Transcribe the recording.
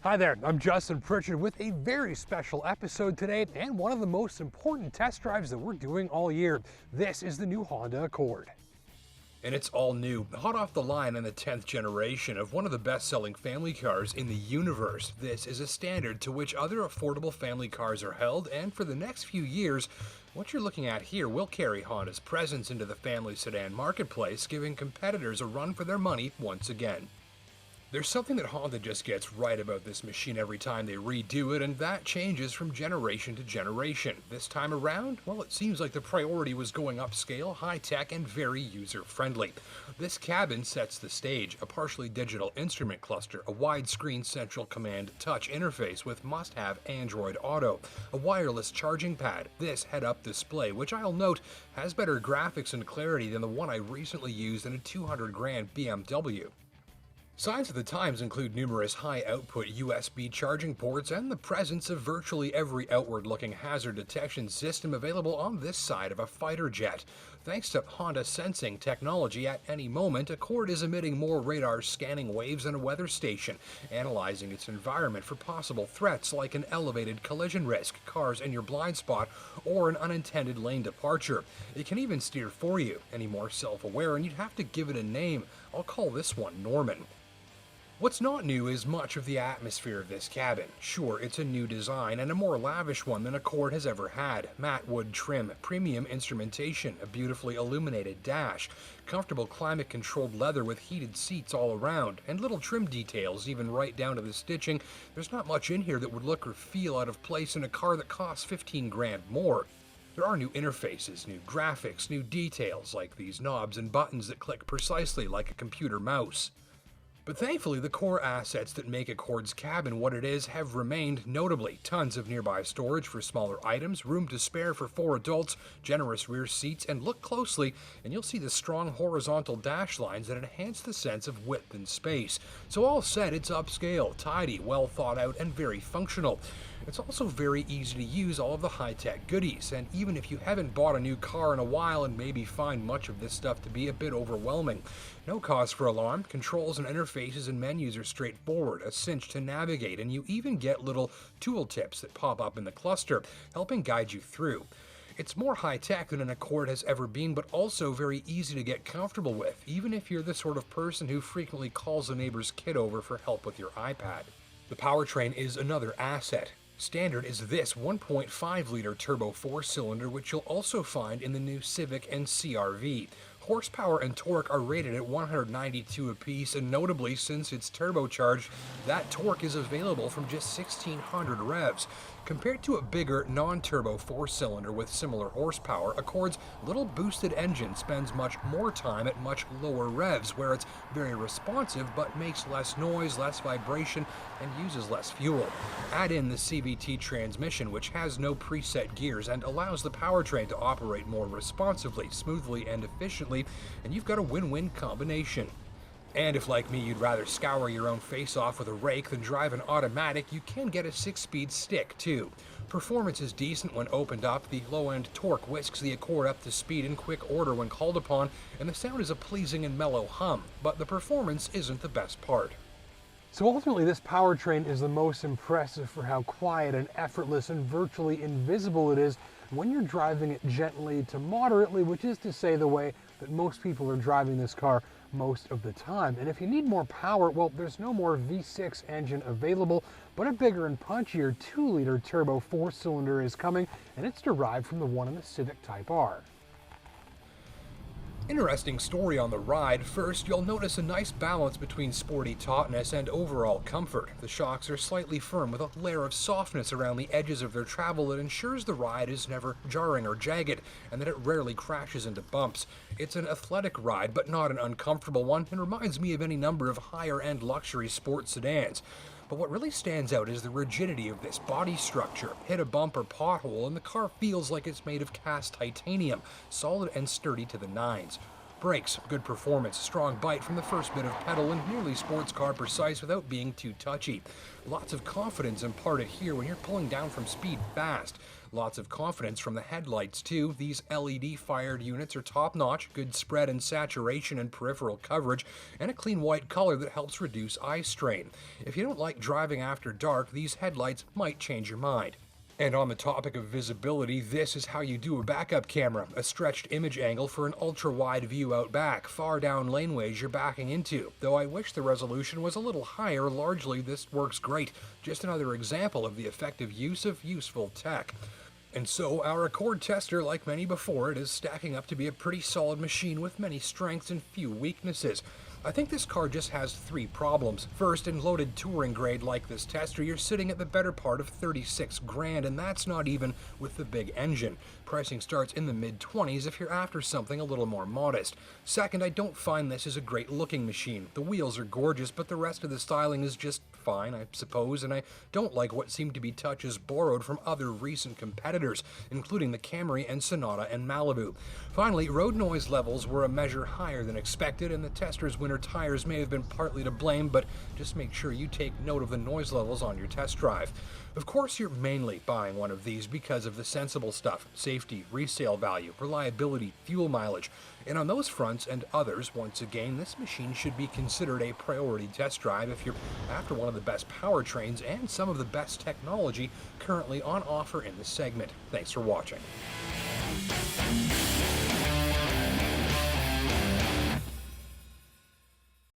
Hi there, I'm Justin Pritchard with a very special episode today and one of the most important test drives that we're doing all year. This is the new Honda Accord. And it's all new, hot off the line in the 10th generation of one of the best-selling family cars in the universe. This is a standard to which other affordable family cars are held, and for the next few years, what you're looking at here will carry Honda's presence into the family sedan marketplace, giving competitors a run for their money once again. There's something that Honda just gets right about this machine every time they redo it, and that changes from generation to generation. This time around, well, it seems like the priority was going upscale, high-tech, and very user-friendly. This cabin sets the stage: a partially digital instrument cluster, a widescreen central command touch interface with must-have Android Auto, a wireless charging pad, this head-up display, which I'll note has better graphics and clarity than the one I recently used in a $200,000 BMW. Signs of the times include numerous high-output USB charging ports and the presence of virtually every outward-looking hazard detection system available on this side of a fighter jet. Thanks to Honda sensing technology, at any moment, Accord is emitting more radar scanning waves than a weather station, analyzing its environment for possible threats like an elevated collision risk, cars in your blind spot, or an unintended lane departure. It can even steer for you. Any more self-aware, and you'd have to give it a name. I'll call this one Norman. What's not new is much of the atmosphere of this cabin. Sure, it's a new design and a more lavish one than Accord has ever had. Matte wood trim, premium instrumentation, a beautifully illuminated dash, comfortable climate-controlled leather with heated seats all around, and little trim details even right down to the stitching. There's not much in here that would look or feel out of place in a car that costs $15,000 more. There are new interfaces, new graphics, new details like these knobs and buttons that click precisely like a computer mouse. But thankfully, the core assets that make Accord's cabin what it is have remained, notably tons of nearby storage for smaller items, room to spare for 4 adults, generous rear seats, and look closely and you'll see the strong horizontal dash lines that enhance the sense of width and space. So all said, it's upscale, tidy, well thought out, and very functional. It's also very easy to use all of the high-tech goodies, and even if you haven't bought a new car in a while and maybe find much of this stuff to be a bit overwhelming, no cause for alarm. Controls and interfaces and menus are straightforward, a cinch to navigate, and you even get little tool tips that pop up in the cluster, helping guide you through. It's more high-tech than an Accord has ever been, but also very easy to get comfortable with, even if you're the sort of person who frequently calls a neighbor's kid over for help with your iPad. The powertrain is another asset. Standard is this 1.5-liter turbo 4-cylinder, which you'll also find in the new Civic and CR-V. Horsepower and torque are rated at 192 apiece, and notably, since it's turbocharged, that torque is available from just 1,600 revs. Compared to a bigger, non-turbo 4-cylinder with similar horsepower, Accord's little boosted engine spends much more time at much lower revs, where it's very responsive but makes less noise, less vibration, and uses less fuel. Add in the CVT transmission, which has no preset gears and allows the powertrain to operate more responsively, smoothly, and efficiently, and you've got a win-win combination. And if, like me, you'd rather scour your own face off with a rake than drive an automatic, you can get a 6-speed stick, too. Performance is decent when opened up, the low-end torque whisks the Accord up to speed in quick order when called upon, and the sound is a pleasing and mellow hum, but the performance isn't the best part. So ultimately, this powertrain is the most impressive for how quiet and effortless and virtually invisible it is when you're driving it gently to moderately, which is to say the way that most people are driving this car most of the time. And if you need more power, well, there's no more V6 engine available, but a bigger and punchier 2-liter turbo 4-cylinder is coming, and it's derived from the one in the Civic Type R. Interesting story on the ride. First, you'll notice a nice balance between sporty tautness and overall comfort. The shocks are slightly firm with a layer of softness around the edges of their travel that ensures the ride is never jarring or jagged, and that it rarely crashes into bumps. It's an athletic ride, but not an uncomfortable one, and reminds me of any number of higher-end luxury sports sedans. But what really stands out is the rigidity of this body structure. Hit a bump or pothole and the car feels like it's made of cast titanium, solid and sturdy to the nines. Brakes, good performance, strong bite from the first bit of pedal, and nearly sports car precise without being too touchy. Lots of confidence imparted here when you're pulling down from speed fast. Lots of confidence from the headlights too. These LED fired units are top notch, good spread and saturation and peripheral coverage, and a clean white color that helps reduce eye strain. If you don't like driving after dark, these headlights might change your mind. And on the topic of visibility, this is how you do a backup camera. A stretched image angle for an ultra-wide view out back, far down laneways you're backing into. Though I wish the resolution was a little higher, largely this works great. Just another example of the effective use of useful tech. And so, our Accord tester, like many before it, is stacking up to be a pretty solid machine with many strengths and few weaknesses. I think this car just has 3 problems. First, in loaded touring grade like this tester, you're sitting at the better part of 36 grand, and that's not even with the big engine. Pricing starts in the mid-20s if you're after something a little more modest. Second, I don't find this is a great looking machine. The wheels are gorgeous, but the rest of the styling is just fine, I suppose, and I don't like what seem to be touches borrowed from other recent competitors, including the Camry and Sonata and Malibu. Finally, road noise levels were a measure higher than expected, and the tester's winter tires may have been partly to blame, but just make sure you take note of the noise levels on your test drive. Of course, you're mainly buying one of these because of the sensible stuff: safety, resale value, reliability, fuel mileage. And on those fronts and others, once again, this machine should be considered a priority test drive if you're after one of the best powertrains and some of the best technology currently on offer in the segment. Thanks for watching.